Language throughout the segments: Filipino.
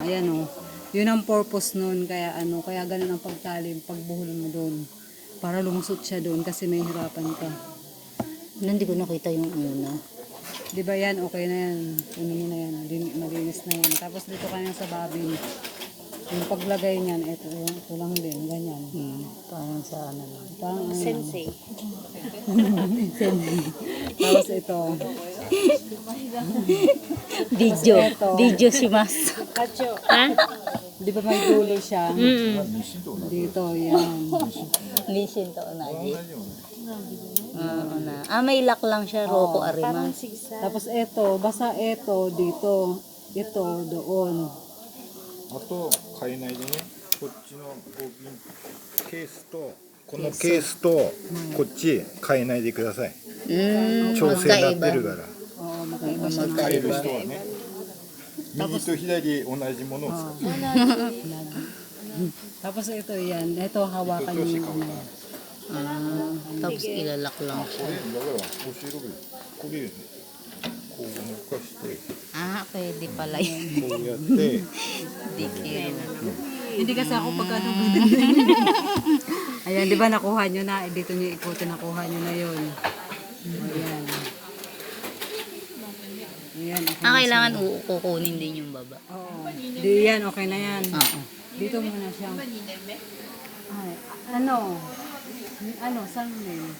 Ayan o. Yun ang purpose nun. Kaya ano, kaya ganun ang pagtalim, pagbuhol mo doon. Para lumusot siya doon kasi may hirapan ka. Hindi ko nakita yung una. Di ba yan? Okay na yan. Ano mo na yan. Malinis na yan. Tapos dito ka na sa babin. Yung paglagay niyan, ito lang din. Ganyan. Parang sa ano lang. Parang ano. Sensei. Tapos ito. Video. Eto. Video si Mas. Ha? Di ba may dulo siya? Dito, yan. Nishin to na. May lock lang siya. Roko Ariman. Tapos ito, basta ito, dito. Ito, doon. あと買えないでね、こっちのボビンケースとこのケースとこっち買えないでください。調整になってるから。 Oo, magkaiba siya. 買える人はね、右と左同じものを使って。 Tapos ito, yan. Ito, hawakan niyo yung ano. Tapos ilalak lang こ siya. れだから教えろよ。これこう動かして Pwede pala yun. こうやって Dikit. Hindi kasi ako pag ano. Ayan, di ba nakuha nyo na? Dito nyo ikutin, nakuha nyo na yun. Ayan. Ayan, okay na Kailangan siya. kukunin din yung baba. Oo. Di yan, okay na yan. Oo. Dito muna siya. Ay, ano? Ano, saan yun?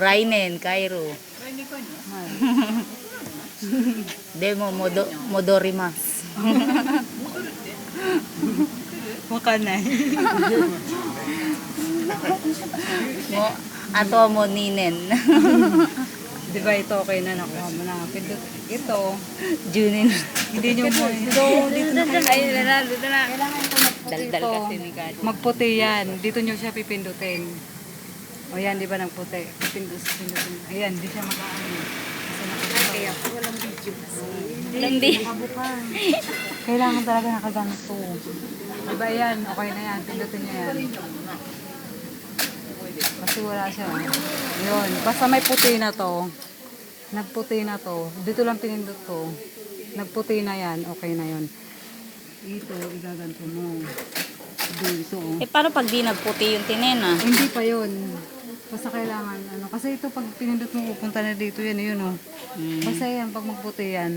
Rainen, Cairo. Ay. Demo, Modorimas. Makanay. Ato mo ninen. Di ba ito okay na nakuha mo na? Pindot ito. Junin. Hindi nyo mo. Dito na kayo. Dito na. Kailangan ito magputi Daldal ito. kasi ni Kati. Magputi yan. Dito nyo siya pipindutin. O yan, di ba nagputi? Pindutin. Ayan, di siya makaano. Kasi nakabuka. Kaya walang video. Hindi. Nakabukan. Kailangan talaga nakaganto. Di ba yan? Okay na yan. Pindutin nyo yan. Kasi wala siya. Yun. Basta may puti na to. Nagputi na to. Dito lang pinindot to. Nagputi na yan. Okay na yun. Ito, igaganto mo. Dito. Paano pag di nagputi yung tinena? Hindi pa yun. Basta kailangan, ano. Kasi ito, pag pinindot mo, pupunta na dito yan. Yun, oh. Basta yan, pag magputi yan.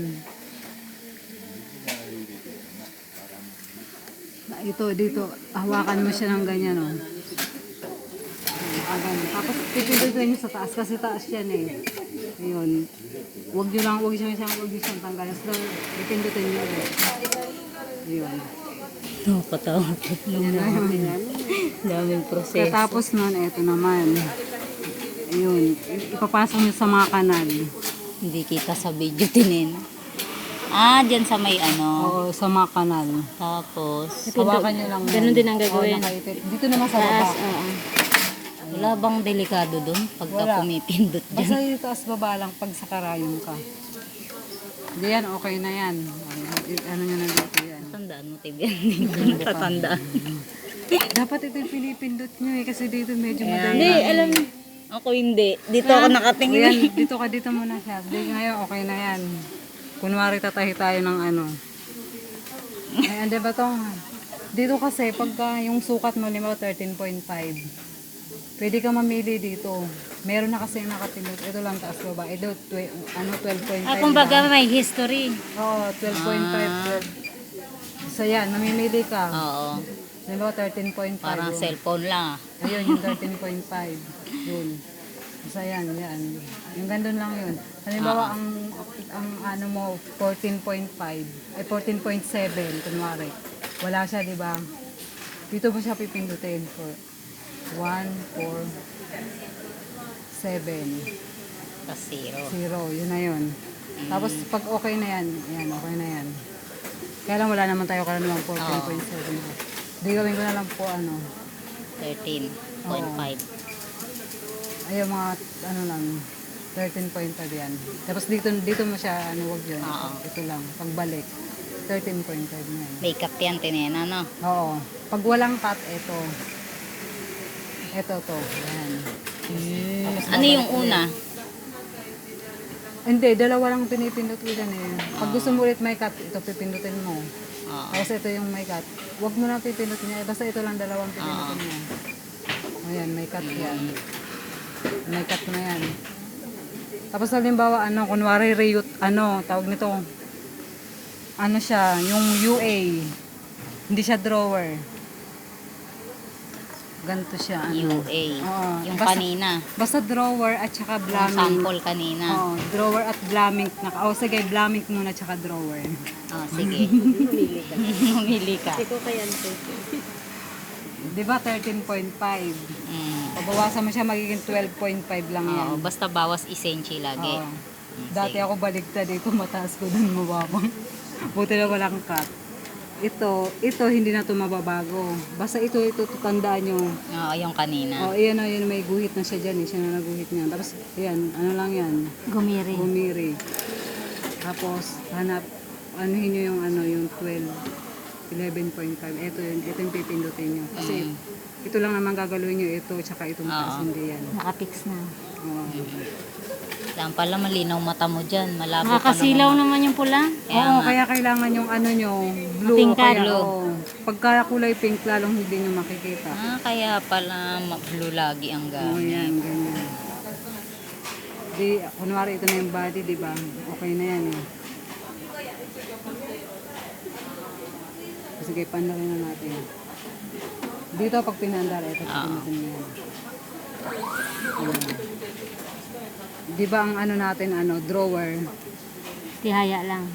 Ito, dito. Hawakan mo siya ng ganyan, oh. Ganun. Tapos pipindutin nyo sa taas kasi taas yan eh. Ayun. Huwag nyo siyang tanggalin. So, pipindutin nyo ulit. Ayun. Nakakatawa po. Daming proseso. Katapos nun, eto naman. Ayun. Ipapasok nyo sa mga kanal. Hindi kita sa video tinena. Dyan sa may ano. Oo, sa mga kanal. Tapos, Hawakan nyo lang. Ganun din ang gagawin. Oo, nakaipit. Dito naman sa baba. wala bang delikado dun pagka Wala. pumipindot Basta dyan? yung taas baba lang pag sa karayong ka. Hindi yan, okay na yan. Ano nyo na dito yan. Tandaan mo, Tibian. Hindi ko natatandaan. Dapat ito yung pinipindot nyo eh, kasi dito medyo madali. Hindi, alam. Ako hindi. Dito ako nakatingin. Ayan, dito muna siya. Di, ngayon, okay na yan. Kunwari tatahi tayo ng ano. Ayan, diba to? Dito kasi, pagka yung sukat mo, 13.5. Pwede ka mamili dito. Meron na kasi nakapindot. Ito lang taas baba. Ito, 12.5. Kumbaga may history. Oo, 12.5. So yan, mamimili ka. Oo. Diba, 13.5. Parang yun. cellphone lang. Ayun, yung 13.5. Yun. Basta yan, yan. Yung gandun lang yun. Halimbawa, ang ano mo, 14.5, ay 14.7, kunwari. Wala siya, di ba? Dito mo siya pipindutin for 1, 4, 7, Tapos zero. 0. Yun na yun. Tapos, pag okay na yan, yan, okay na yan. Kaya lang wala naman tayo karaniwang 14.7. Di gawin ko na lang po, ano, 13.5. ayun mga ano lang 13.5 yan. Tapos dito mo siya ano wag yun. Oo. Ito lang pagbalik 13.5 na yan. Makeup yan, tinena, no? Oo. Pag walang cut ito. Ito to. Yan. Tapos Ano yung babalik una? ulit. Hindi, dalawa lang pinipindot ko dyan eh. Pag gusto mo ulit may cut, ito pipindutin mo. Oo. Tapos ito yung may cut. Huwag mo na pipindutin niya. Basta ito lang dalawang pipindutin niya. Ayan, may cut yan. May cut na yan. Tapos halimbawa, ano, kunwari reute, ano, tawag nito, ano siya, yung UA. Hindi siya drawer. Ganito siya. Ano. UA. Oo. Yung Basta- kanina. Basta drawer at saka Yung blaming. sample kanina. Oo, drawer at blaming. Sige, blaming muna at saka drawer. Oh, sige. Humili ka. Di ba 13.5? Mm. Pabawasan mo siya, magiging 12.5 lang yan. Oo, basta bawas isenchi lagi. Oo. Dati ako baligtad dito, mataas ko dun mababang. Buti na walang cut. Ito hindi na to mababago. Basta ito tandaan nyo. Oo, yung kanina. Oh, iyan o, yun, may guhit na siya dyan. Siya na naguhit niya. Tapos, yan, ano lang yan. Gumiri. Gumiri. Tapos, hanap, anuhin nyo yung, ano, yung 12. 11.5. Ito yun, ito yung pipindutin nyo. Kasi, ito lang naman gagawin nyo. Ito, tsaka itong taas, hindi yan. Nakapix na. Oo. Saan pala malinaw mata mo dyan. Malabo Nakakasilaw ka naman yung pula. Kaya Oo, nga. kaya kailangan yung ano nyo, blue. Tingkad. Kaya, Blue. oo. Pagka kulay pink, lalong hindi nyo makikita. Kaya pala blue lagi ang Oo, gamit. yan, ganyan. Di, kunwari ito na yung body, di ba? Okay na yan eh. Sige, pandarin na natin. Dito, pag pinandar, ito natin yan. Ayan. Di ba ang ano natin, ano, drawer? Tihaya lang.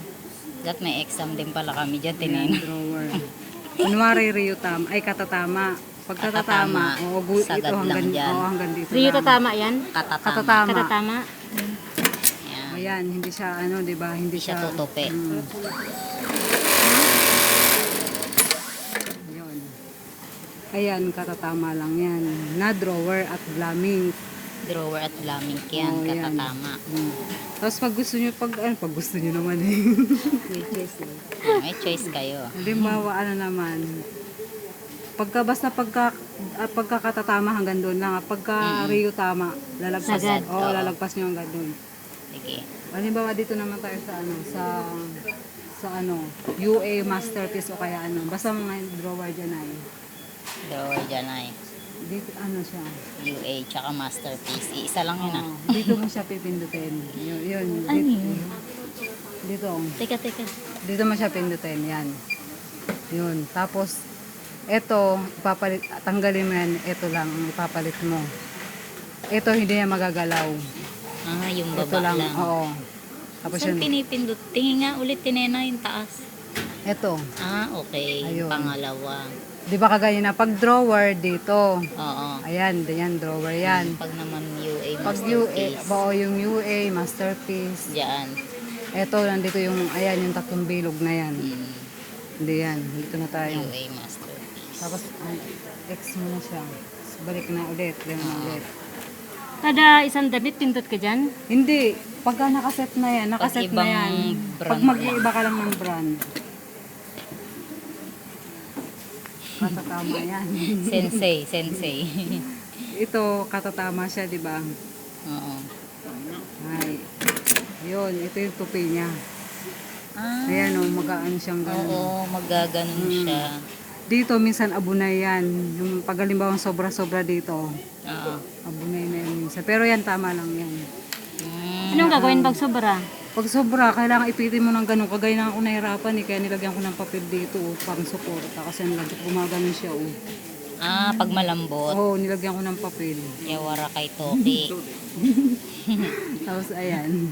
That may exam din pala kami dyan, Ayan, tinin. drawer. Kunwari, riyutam, ay katatama. Pag katatama, Katatama, oo, ito sagad lang hanggang, dyan. hanggang dito Rio lang. tatama yan? Katatama. Katatama. Katatama? Ayan. Ayan, hindi siya, ano, di ba? Hindi Hindi siya tutupi. Yun. Ayan, katatama lang yan. Na drawer at blaming. Drawer at blaming yan, Oo, yan. katatama. Tapos pag gusto nyo, pag gusto nyo naman eh. May choice kayo. Halimbawa, ano naman, pagkakatatama hanggang doon lang. Pagka Rio tama, lalagpas. Sagad. Oo, Oo. lalagpas nyo hanggang doon. Sige. Halimbawa, dito naman tayo sa ano, sa ano, UA masterpiece o kaya ano. Basta mga drawer dyan ay. Drawer dyan ay Dito, ano siya. UA tsaka masterpiece. Isa lang yun Oo, dito mo siya pipindutin. Yun. Ano Dito. yun? Dito. Teka, teka. Dito mo siya pindutin. Yan. Yun. Tapos, ito, ipapalit, tanggalin mo yan. Ito lang, ipapalit mo. Ito, hindi niya magagalaw. Yung Ito baba lang. lang. Oo. Tapos Saan yun. pinipindot? Tingin nga ulit, tinena yung taas. Ito. Okay. Ayun. Pangalawa. Di ba kagaya na pag drawer dito. Oo. Ayan, ganyan, drawer yan. Pag naman UA Pag UA, masterpiece. yung UA, masterpiece. Diyan. Ito, nandito yung, ayan, yung tatlong bilog na yan. Hindi yan. Dito na tayo. UA masterpiece. Tapos, X mo na siya. Tapos, balik na ulit. Balik na ulit. Kada isang damit, pindot ka dyan? Hindi. Pagka nakaset na yan, nakaset na ibang yan. brand Pag mag-iiba ka lang ng brand. Katatama yan. Sensei. Ito, katatama siya, di ba? Oo. Ay. Yun, ito yung tupi niya. Ayan o, mag-aano siyang gano'n. Oo, magaganon siya. Dito, minsan abunay yan. Yung pag-alimbawang sobra-sobra dito, Oo. abunay na yan minsan. Pero yan, tama lang yan. Anong gagawin pag sobra? Pag sobra, kailangan ipitin mo ng gano'n. Kagaya na ako nahirapan kaya nilagyan ko ng papel dito, pang suporta. Kasi gumagano siya, Pag malambot. Oo, nilagyan ko ng papel. Yawara kay Toki. Tapos, ayan.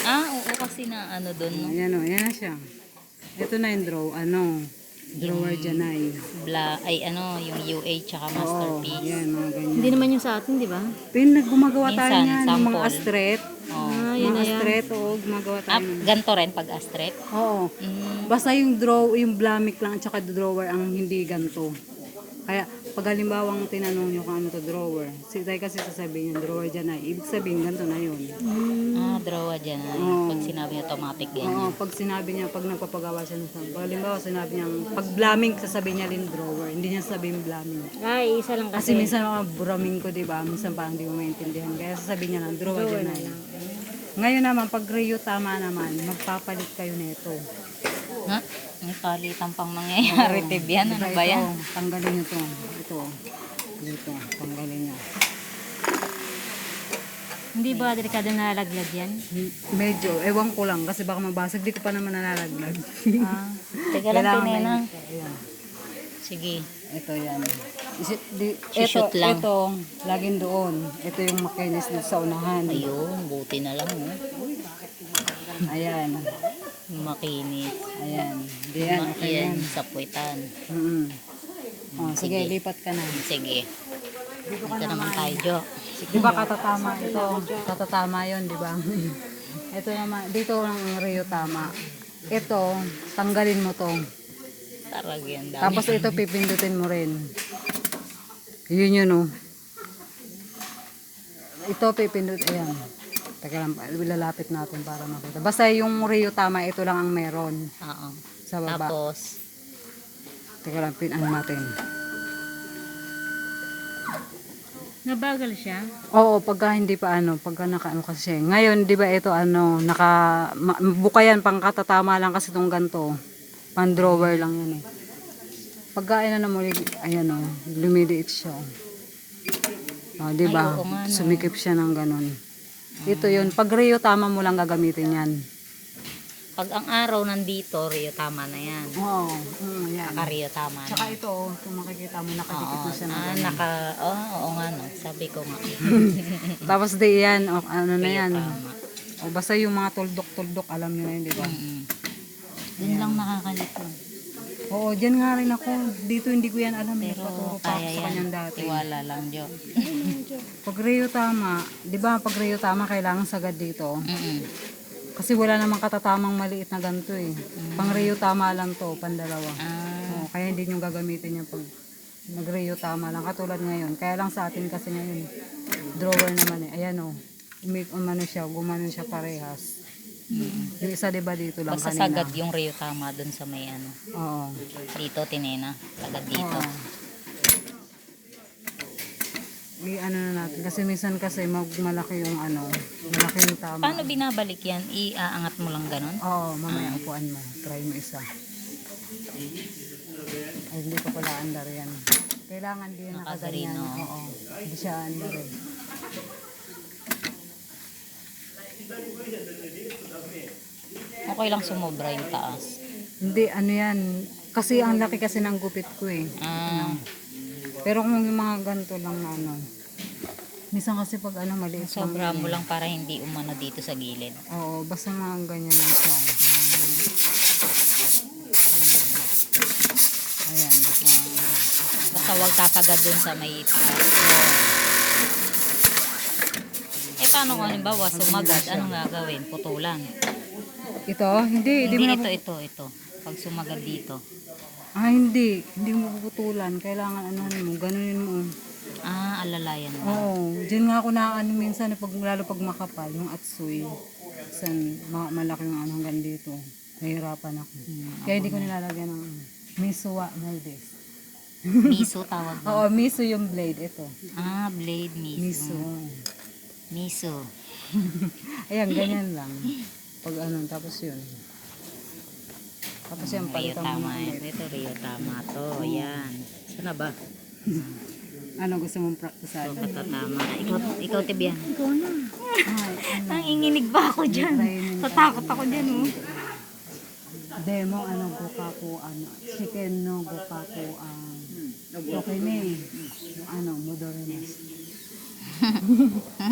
Oo, kasi na ano doon, no? Ayan o, ayan na siya. Ito na yung drawer dyan ay. Yung UA tsaka Oo, masterpiece. yan, mga ganyan. Hindi naman yung sa atin, di ba? Gumagawa tayo Minsan, niyan, yung mga sample. astret. Yun Mga na yan. astret, oo, gumagawa tayo. nun. Ganto rin pag astret. Oo. Basta yung blamik lang at saka drawer ang hindi ganto. Kaya pag halimbawang tinanong nyo kung ano to drawer, si Tay kasi sasabihin yung drawer dyan ay, ibig sabihin ganito na yun. Ah, drawa dyan. Oo. Pag sinabi automatic Oo, ganyan. pag sinabi niya, pag nagpapagawa siya ng sound, pag halimbawa sinabi niya, pag blaming, sasabihin niya rin drawer, hindi niya sasabihin blaming. Ay, isa lang Kasi kasi. minsan mga buraming ko, di ba? Minsan parang di mo maintindihan. Kaya sasabihin niya lang, drawer dyan na yun. Ngayon naman, pag Rio tama naman, magpapalit kayo nito. Ha? Ang palitan pang mangyayari, Tibyan. Ano ba yan? Ito, tanggalin nyo to. Ito. Dito, tanggalin nyo. Hindi ba delikado na nalaglag yan? Medyo, ewan ko lang kasi baka mabasag. Di ko pa naman nalalaglag. Ah, teka lang, Kailangan Tinena. may- Ayan. Sige. Ito yan. Shoot lang. Ito, laging doon. Ito yung makinis dito sa unahan. Ayun, buti na lang. Oh. Ayan. Makinis. Ayan. Diyan, okay yan. Yan, sa puwitan. Oh, sige, lipat ka na. Sige. Dito naman tayo, Jo. Di ba katatama ito? Katatama yon, di ba? Ito naman, dito ang Rio tama. Ito, tanggalin mo to. Tarag yan. Dami. Tapos ito pipindutin mo rin. Yun yun, oh. Ito pipindut, ayan. Teka lang, ilalapit natin para makita. Basta yung Rio tama, ito lang ang meron Oo. sa baba. Tapos, Teka lang, ano natin. Nabagal siya? Oo, pagka hindi pa ano, pagka nakaano kasi siya. Ngayon, di ba ito ano, buka yan, pang katatama lang kasi itong ganito. Pan drawer lang yan eh. Pagka ano na muli, ayan o, lumiliit siya. O, di ba? Ay, oo nga, no. Sumikip siya ng ganun. Ito yun, pag Rio tama mo lang gagamitin yan. pag ang araw nandito, Rio, tama na yan. Oo, yan. Naka-Rio, tama na. Tsaka ito, kung makikita mo, nakadikit Oo, na siya ng ganun. oo nga no, sabi ko nga. Tapos di yan, o, ano na Rio, yan. tama. O, basta yung mga tuldok-tuldok, alam nyo na yun, di ba? Dun lang nakakalito. Oo, dyan nga rin ako. Dito hindi ko yan alam. Pero Paturo pa ako kaya sa yan. kanyang dati. Tiwala lang, Jo. Pag Rio tama, di ba pag Rio tama kailangan sagad dito? Kasi wala namang katatamang maliit na ganito eh. Pang Rio tama lang to, pandalawa. Oo, kaya hindi nyo gagamitin yung pag nag Rio tama lang. Katulad ngayon. Kaya lang sa atin kasi ngayon, drawer naman eh. Ayan o. Umano siya, gumanon siya parehas. Yung isa di ba dito lang Basta kanina? sagad yung Rio, tama dun sa may ano. Oo. Dito, Tinena. Sagad dito. Oo. I-ano na natin. Kasi minsan kasi malaki yung ano, malaki yung tama. Paano binabalik yan? Iaangat mo lang ganun? Oo, mamaya upuan mo. Try mo isa. Ay, hindi ko pala andar yan. Kailangan din nakaganyan. Nakagarino. Oo, hindi siya andar eh. Okay lang sumobra yung taas. Hindi, ano yan. Kasi ang laki kasi ng gupit ko eh. Pero kung yung mga ganito lang na ano, minsan kasi pag ano, maliit lang. Sobra mo lang para hindi umano dito sa gilid. Oo, basta mga ganyan lang siya. Ayan. Basta huwag kakagad dun sa may taas. Eh paano kung halimbawa sumagat? Anong gagawin? Putulan. Ito? Hindi Hindi, mo ito. Pag sumagat dito. hindi mo puputulan. Kailangan ano mo, ganunin mo. Alalayan mo. Oo, dyan nga ako na ano minsan, lalo pag makapal, yung atsoy. San, malaki yung ano hanggang dito. Nahihirapan ako. Kaya hindi ko nilalagyan ng miswa maldes. Miso tawag mo. Oo, miso yung blade, ito. Blade miso. Miso. Miso. Ayan, ganyan lang. Pag ano, tapos yun. Tapos yan, Rio palitan mo tama. na ulit. Ito Rio tama to. Yan. Sana ba? Ano gusto mong praktisan? Ito katatama. Ikaw Tibian. Ay, ano, Nanginginig ba ako dyan? Training ka. Tatakot ako dyan, oh. demo, ano, gokaku, ano, chicken no gokaku, tokime, ano, modorimas.